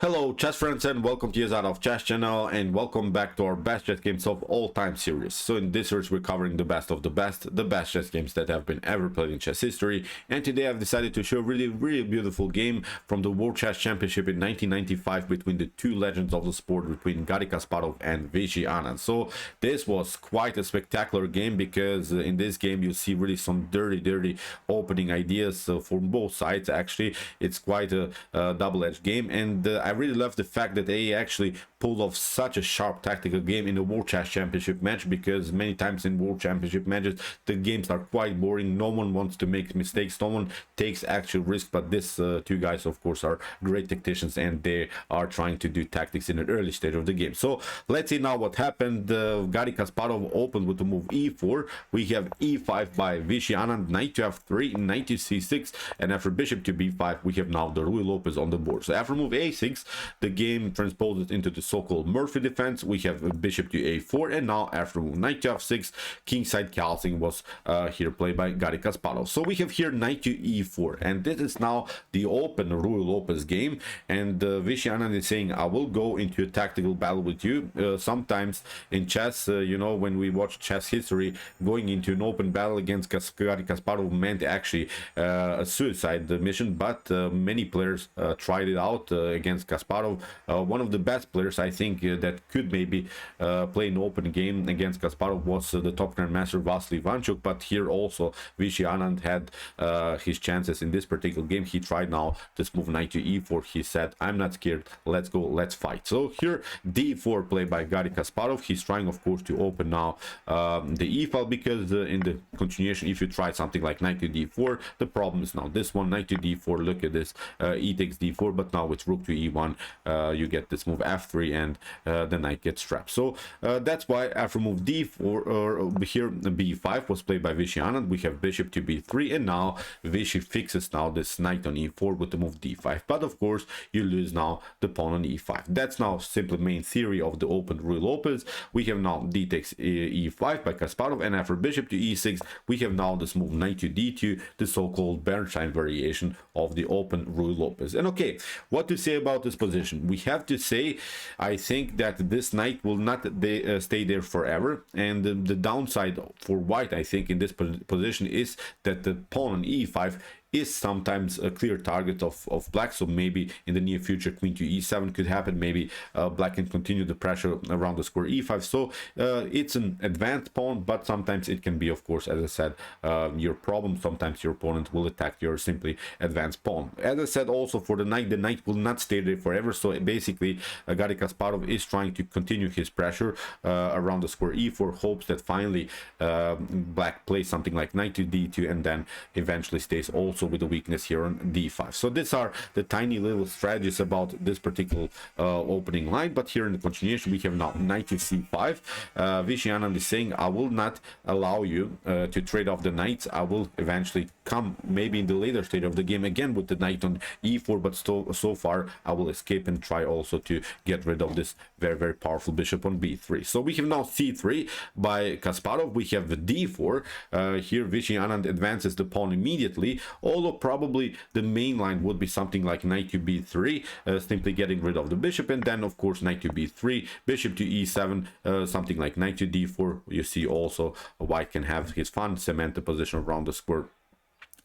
Hello chess friends and welcome to Jozarov chess channel and welcome back to our best chess games of all time series. So in this series we're covering the best of the best chess games that have been ever played in chess history, and today I've decided to show a really beautiful game from the World Chess Championship in 1995 between the two legends of the sport, between Garry Kasparov and Viswanathan Anand. So this was quite a spectacular game because in this game you see really some dirty opening ideas from both sides. Actually it's quite a double-edged game, and I really love the fact that they actually pulled off such a sharp tactical game in the World Chess Championship match, because many times in World Championship matches the games are quite boring. No one wants to make mistakes, no one takes actual risk, but this two guys of course are great tacticians and they are trying to do tactics in an early stage of the game. So let's see now what happened. Garry Kasparov opened with the move e4. We have e5 by Viswanathan Anand, knight to f3, knight to c6, and after bishop to b5 we have now the Ruy Lopez on the board. So after move a6 the game transposes into the so-called Murphy defense. We have bishop to a4, and now after move knight to f6, kingside castling was here played by Garry Kasparov. So we have here knight to e4, and this is now the open Ruy Lopez game, and Viswanathan is saying, I will go into a tactical battle with you. Sometimes in chess, you know, when we watch chess history, going into an open battle against Garry Kasparov meant actually a suicide mission, but many players tried it out against Kasparov. One of the best players I think that could maybe play an open game against Kasparov was the top grandmaster Viswanathan, but here also Viswanathan had his chances in this particular game. He tried now this move knight to e4. He said, I'm not scared, let's go, let's fight. So here d4 played by Garry Kasparov. He's trying of course to open now the e file, because in the continuation if you try something like knight to d4, the problem is now this one, knight to d4. Look at this, e takes d4, but now it's rook to e1, you get this move f3 and the knight gets trapped. So that's why after move d4 or here b5 was played by Viswanathan. We have bishop to b3, and now Vishy fixes now this knight on e4 with the move d5, but of course you lose now the pawn on e5. That's now simply main theory of the open Ruy Lopez. We have now d takes e5 by Kasparov, and after bishop to e6 we have now this move knight to d2, the so-called Bernstein variation of the open Ruy Lopez. And okay, what to say about this position? We have to say, I think that this knight will not stay there forever, and the downside for white I think in this position is that the pawn on e5 is sometimes a clear target of black. So maybe in the near future queen to e7 could happen. Maybe black can continue the pressure around the square e5. So it's an advanced pawn, but sometimes it can be, of course, as I said, your problem. Sometimes your opponent will attack your simply advanced pawn. As I said also for the knight will not stay there forever. So basically Garry Kasparov is trying to continue his pressure around the square e4, hopes that finally black plays something like knight to d2 and then eventually stays also with a weakness here on d5. So these are the tiny little strategies about this particular opening line. But here in the continuation we have now knight to c5. Viswanathan is saying, I will not allow you to trade off the knights. I will eventually come maybe in the later stage of the game again with the knight on e4, but so far I will escape and try also to get rid of this very powerful bishop on b3. So we have now c3 by Kasparov. We have the d4. Here Viswanathan advances the pawn immediately, although probably the main line would be something like knight to b3, simply getting rid of the bishop, and then of course knight to b3, bishop to e7, something like knight to d4. You see also white can have his fun, cement the position around the square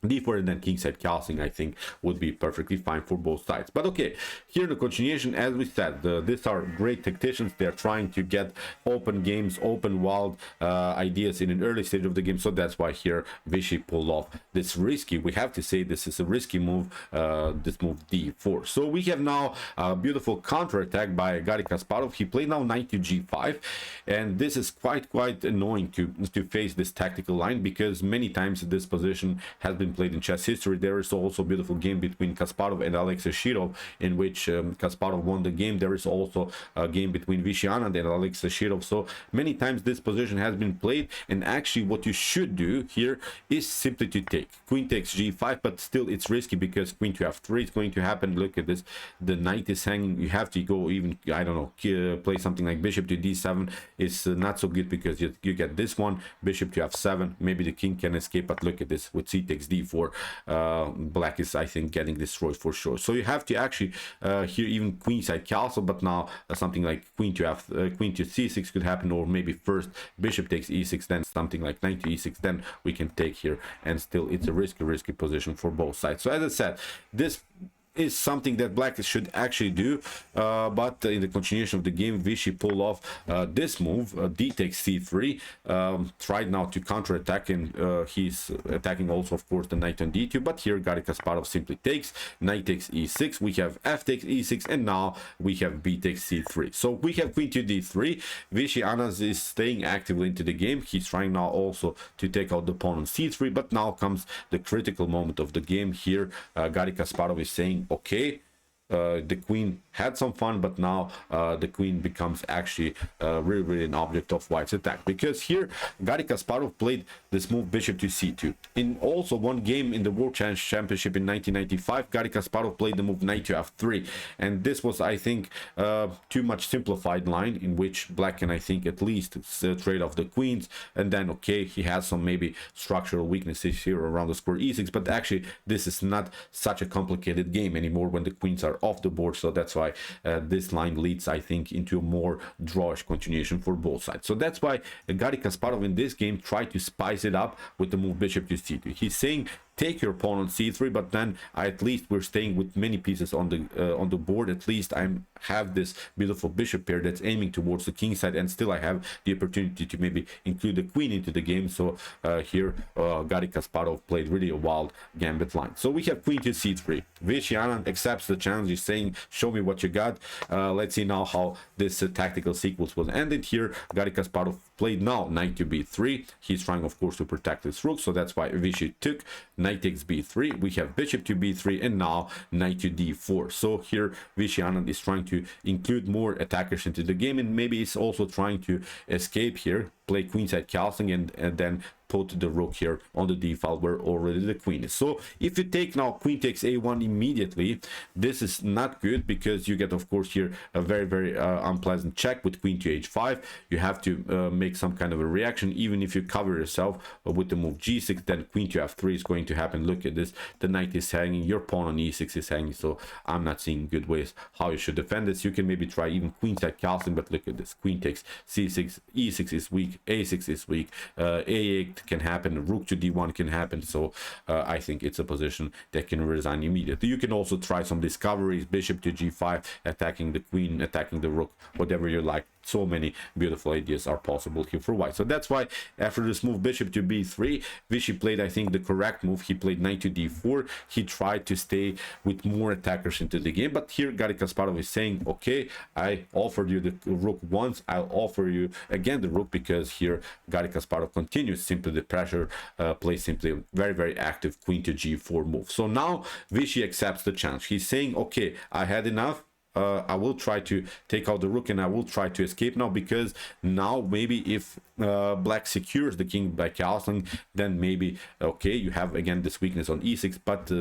d4, and then kingside castling I think would be perfectly fine for both sides. But okay, here in the continuation, as we said, these are great tacticians. They're trying to get open games, open wild ideas in an early stage of the game. So that's why here Vishy pulled off this risky, we have to say this is a risky move, this move d4. So we have now a beautiful counter attack by Garry Kasparov. He played now knight to g5, and this is quite annoying to face this tactical line, because many times this position has been played in chess history. There is also a beautiful game between Kasparov and Jozarov in which Kasparov won the game. There is also a game between Viswanathan and Jozarov. So many times this position has been played, and actually what you should do here is simply to take queen takes g5, but still it's risky because queen to f3 is going to happen. Look at this, the knight is hanging. You have to go even, I don't know, play something like bishop to d7. It's not so good because you get this one, bishop to f7, maybe the king can escape, but look at this with c takes d c4, black is, I think, getting destroyed for sure. So you have to actually here even queenside castle, but now something like queen to c6 could happen, or maybe first bishop takes e6, then something like knight to e6, then we can take here, and still it's a risky position for both sides. So as I said, this is something that black should actually do, but in the continuation of the game, Vishy pulled off this move, d takes c3, tried now to counter-attack, and he's attacking also, of course, the knight on d2, but here Garry Kasparov simply takes, knight takes e6, we have f takes e6, and now we have b takes c3. So we have queen to d3, Vishy Anand is staying actively into the game, he's trying now also to take out the pawn on c3, but now comes the critical moment of the game. Here Garry Kasparov is saying, okay, the queen had some fun, but now the queen becomes actually really an object of white's attack, because here Garry Kasparov played this move bishop to c2. In also one game in the World Championship in 1995, Garry Kasparov played the move knight to f3, and this was, I think, too much simplified line in which black can, I think, at least trade off the queens, and then okay, he has some maybe structural weaknesses here around the square e6, but actually this is not such a complicated game anymore when the queens are off the board. So that's why this line leads, I think, into a more drawish continuation for both sides. So that's why Garry Kasparov in this game tried to spice it up with the move bishop to c2. He's saying take your pawn on c3, but then at least we're staying with many pieces on the board. At least I have this beautiful bishop pair that's aiming towards the king side, and still I have the opportunity to maybe include the queen into the game. So here Garry Kasparov played really a wild gambit line. So we have queen to c3. Vishy Anand accepts the challenge. He's saying, show me what you got. Let's see now how this tactical sequence will end it. Here Garry Kasparov played now knight to b3. He's trying, of course, to protect his rook, so that's why Vishy took knight takes b3. We have bishop to b3, and now knight to d4. So here Vishy Anand is trying to include more attackers into the game, and maybe he's also trying to escape here, play queenside castling, and then put the rook here on the d file where already the queen is. So if you take now queen takes a1 immediately, this is not good, because you get, of course, here a very unpleasant check with queen to h5. You have to make some kind of a reaction. Even if you cover yourself with the move g6, then queen to f3 is going to happen. Look at this, the knight is hanging, your pawn on e6 is hanging, so I'm not seeing good ways how you should defend this. You can maybe try even queenside castling, but look at this, queen takes c6, e6 is weak, a6 is weak, a8 can happen, rook to d1 can happen. So I think it's a position that can resign immediately. You can also try some discoveries, bishop to g5, attacking the queen, attacking the rook, whatever you like. So many beautiful ideas are possible here for white. So that's why after this move bishop to b3, Vishy played, I think, the correct move. He played knight to d4. He tried to stay with more attackers into the game, but here Garry Kasparov is saying, okay, I offered you the rook once, I'll offer you again the rook, because here Garry Kasparov continues simply the pressure, plays simply a very active queen to g4 move. So now Vishy accepts the challenge. He's saying, okay, I had enough. I will try to take out the rook, and I will try to escape now, because now maybe if black secures the king by castling, then maybe okay, you have again this weakness on e6, but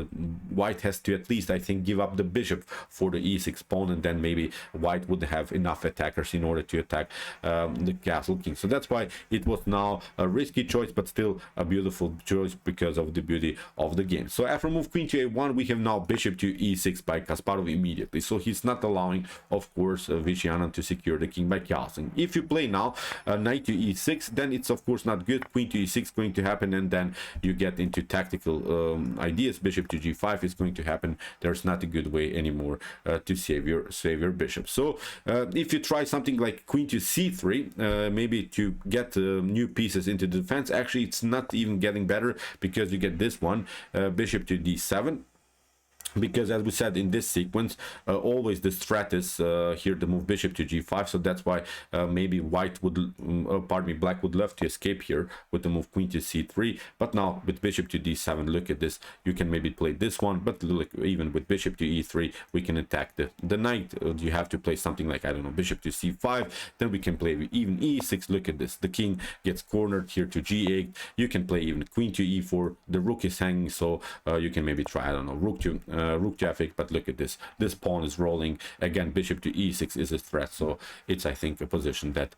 white has to at least, I think, give up the bishop for the e6 pawn, and then maybe white would have enough attackers in order to attack the castle king. So that's why it was now a risky choice, but still a beautiful choice because of the beauty of the game. So after move queen to a1, we have now bishop to e6 by Kasparov immediately. So he's not allowing, of course, Vishy Anand to secure the king by castling. If you play now knight to e6, then it's of course not good. Queen to e6 going to happen, and then you get into tactical ideas. Bishop to g5 is going to happen. There's not a good way anymore to save your bishop. So if you try something like queen to c3, maybe to get new pieces into the defense, actually it's not even getting better, because you get this one, bishop to d7. Because as we said in this sequence, always the strat is here the move bishop to g5, so that's why maybe white would pardon me, black would love to escape here with the move queen to c3, but now with bishop to d7, look at this, you can maybe play this one, but look, even with bishop to e3 we can attack the knight. You have to play something like, I don't know, bishop to c5, then we can play even e6. Look at this, the king gets cornered here to g8. You can play even queen to e4, the rook is hanging, so you can maybe try, I don't know, rook to rook to f8, but look at this pawn is rolling again. Bishop to e6 is a threat, so it's, I think, a position that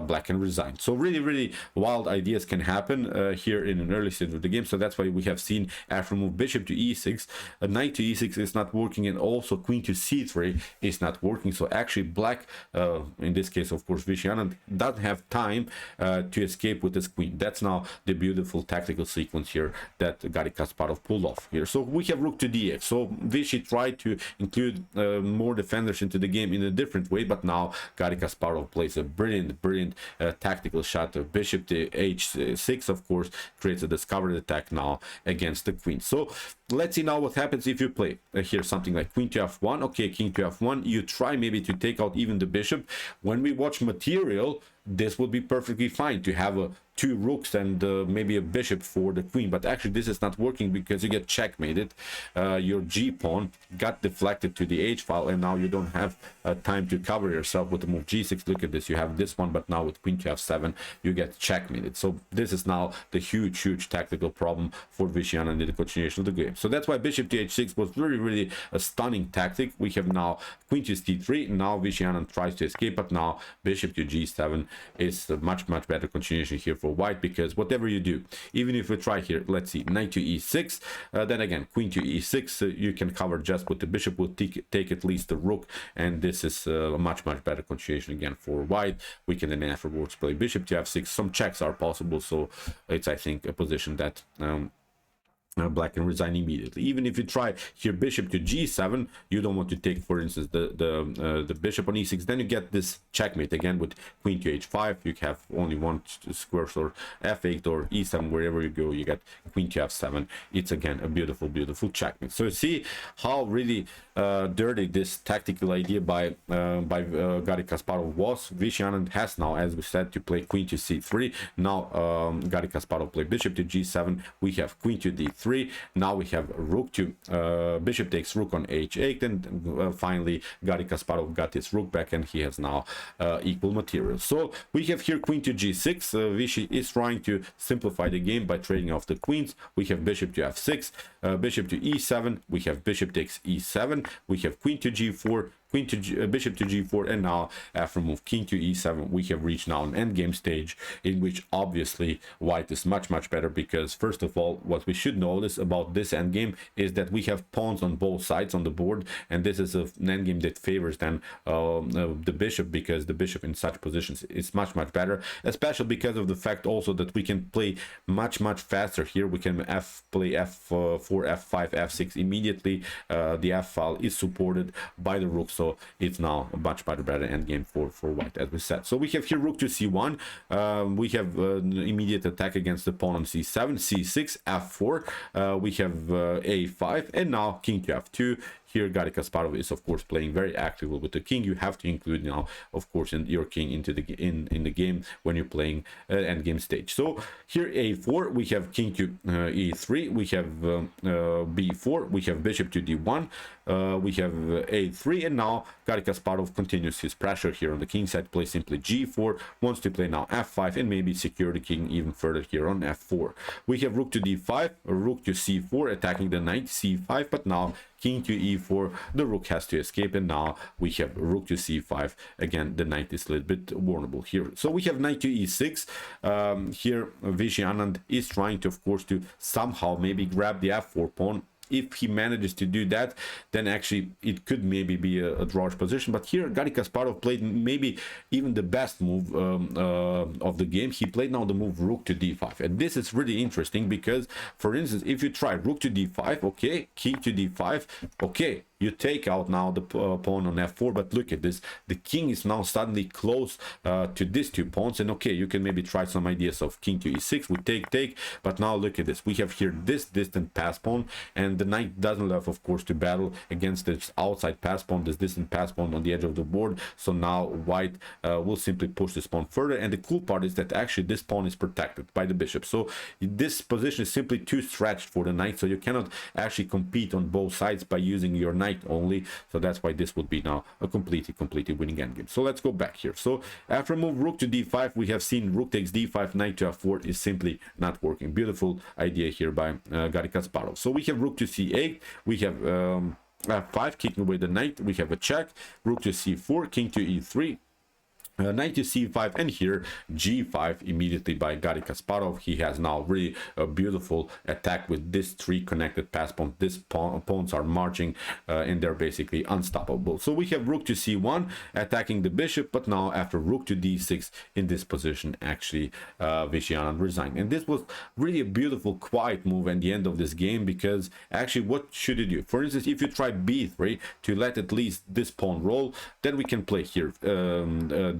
black can resign. So really wild ideas can happen here in an early stage of the game. So that's why we have seen after move bishop to e6, knight to e6 is not working, and also queen to c3 is not working. So actually black, in this case of course Viswanathan, doesn't have time to escape with this queen. That's now the beautiful tactical sequence here that Garry Kasparov pulled off here. So we have rook to d8. So Vishy tried to include more defenders into the game in a different way, but now Garry Kasparov plays a brilliant tactical shot of bishop to h6, of course, creates a discovered attack now against the queen. So let's see now what happens if you play here something like queen to f1. Okay, king to f1, you try maybe to take out even the bishop. When we watch material, this would be perfectly fine to have two rooks and maybe a bishop for the queen, but actually this is not working because you get checkmated. Your g pawn got deflected to the h file, and now you don't have time to cover yourself with the move g6. Look at this, you have this one, but now with queen to f7 you get checkmated. So this is now the huge tactical problem for Viswanathan in the continuation of the game. So that's why bishop to h6 was really a stunning tactic. We have now queen to c3. Now Viswanathan tries to escape, but now bishop to g7 is a much better continuation here for white, because whatever you do, even if we try here, let's see, knight to e6, then again queen to e6, you can cover just with the bishop, will take at least the rook, and this is a much better continuation again for white. We can then afterwards play bishop to f6. Some checks are possible, so it's, I think, a position that black can resign immediately. Even if you try here bishop to g7, you don't want to take, for instance, the bishop on e6, then you get this checkmate again with queen to h5. You have only one square, or f8 or e7, wherever you go, you get queen to f7. It's again a beautiful checkmate. So you see how really dirty this tactical idea by Garry Kasparov was. Viswanathan has now, as we said, to play queen to c3. Now Garry Kasparov play bishop to g7. We have queen to d3. Now we have rook to bishop takes rook on h8, and finally Garry Kasparov got his rook back, and he has now equal material. So we have here queen to g6. Vichy is trying to simplify the game by trading off the queens. We have bishop to f6, bishop to e7. We have bishop takes e7. We have queen to g4, bishop to g4, and now after move king to e7, we have reached now an endgame stage in which obviously white is much better, because first of all, what we should notice about this endgame is that we have pawns on both sides on the board, and this is an endgame that favors then the bishop, because the bishop in such positions is much better, especially because of the fact also that we can play much faster here. We can play f4, f5, f6 immediately. The f file is supported by the rook, so it's now a much better endgame for white, as we said. So we have here rook to c1. We have immediate attack against the pawn on c7, c6, f4. We have a5, and now king to f2. Here Garry Kasparov is of course playing very actively with the king. You have to include now, of course, your king into the in the game when you're playing endgame stage. So here a4, we have king to e3, we have b4, we have bishop to d1, we have a3, and now Garry Kasparov continues his pressure here on the king side, plays simply g4, wants to play now f5, and maybe secure the king even further here on f4. We have rook to d5, rook to c4, attacking the knight, c5, but now king to e4, the rook has to escape, and now we have rook to c5. Again, the knight is a little bit vulnerable here. So we have knight to e6. Here Viswanathan is trying to, of course, to somehow maybe grab the f4 pawn. If he manages to do that, then actually it could maybe be a drawish position. But here Garry Kasparov played maybe even the best move of the game. He played now the move rook to d5, and this is really interesting because, for instance, if you try rook to d5, okay, king to d5, okay, you take out now the pawn on f4, but look at this, the king is now suddenly close to these two pawns, and okay, you can maybe try some ideas of king to e6 with take, but now look at this, we have here this distant pass pawn, and the knight doesn't have, of course, to battle against this outside pass pawn, this distant pass pawn on the edge of the board. So now white will simply push this pawn further, and the cool part is that actually this pawn is protected by the bishop, so this position is simply too stretched for the knight, so you cannot actually compete on both sides by using your knight knight only, so that's why this would be now a completely winning endgame. So let's go back here. So after move rook to d5, we have seen rook takes d5, knight to f4 is simply not working. Beautiful idea here by Garry Kasparov. So we have rook to c8, we have f5, kicking away the knight, we have a check, rook to c4, king to e3, knight to c5, and here g5 immediately by Garry Kasparov. He has now really a beautiful attack with this three connected pass pawns. These pawns are marching and they're basically unstoppable. So we have rook to c1 attacking the bishop, but now after rook to d6 in this position, actually Viswanathan resigned. And this was really a beautiful quiet move at the end of this game, because actually what should you do? For instance, if you try b3 to let at least this pawn roll, then we can play here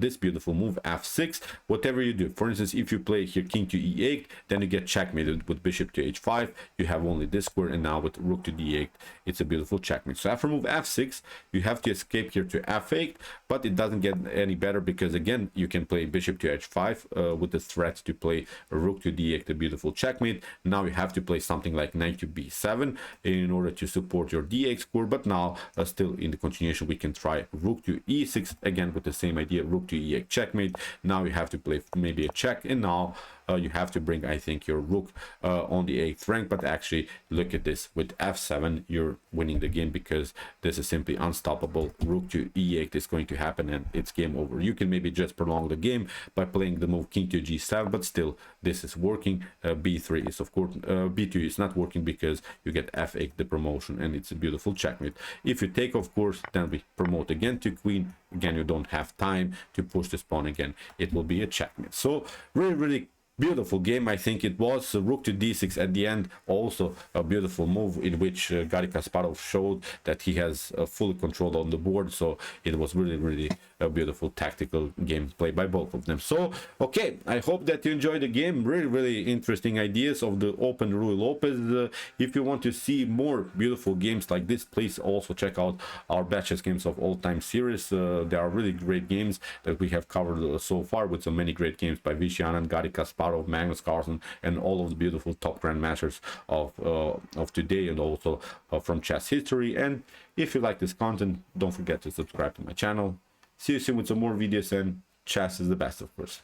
this beautiful move f6. Whatever you do, for instance, if you play here king to e8, then you get checkmated with bishop to h5. You have only this square, and now with rook to d8 it's a beautiful checkmate. So after move f6, you have to escape here to f8, but it doesn't get any better, because again you can play bishop to h5 with the threat to play rook to d8, a beautiful checkmate. Now you have to play something like knight to b7 in order to support your d8 square, but now still in the continuation we can try rook to e6 again with the same idea, rook to e8 checkmate. Now you have to play maybe a check, and now you have to bring, I think, your rook on the 8th rank. But actually look at this, with f7 you're winning the game, because this is simply unstoppable. Rook to e8 is going to happen and it's game over. You can maybe just prolong the game by playing the move king to g7, but still this is working. b3 is of course b2 is not working, because you get f8 the promotion, and it's a beautiful checkmate. If you take, of course, then we promote again to queen. Again, you don't have time to push this pawn again, it will be a checkmate. So really beautiful game, I think it was. Rook to d6 at the end, also a beautiful move in which Garry Kasparov showed that he has full control on the board. So it was really a beautiful tactical game played by both of them. So okay, I hope that you enjoyed the game. Really interesting ideas of the open Ruy Lopez. If you want to see more beautiful games like this, please also check out our Best Chess Games of All Time series. There are really great games that we have covered so far, with so many great games by Viswanathan, Garry Kasparov, Magnus Carlsen, and all of the beautiful top grandmasters of today, and also from chess history. And if you like this content, don't forget to subscribe to my channel. See you soon with some more videos, and chess is the best, of course.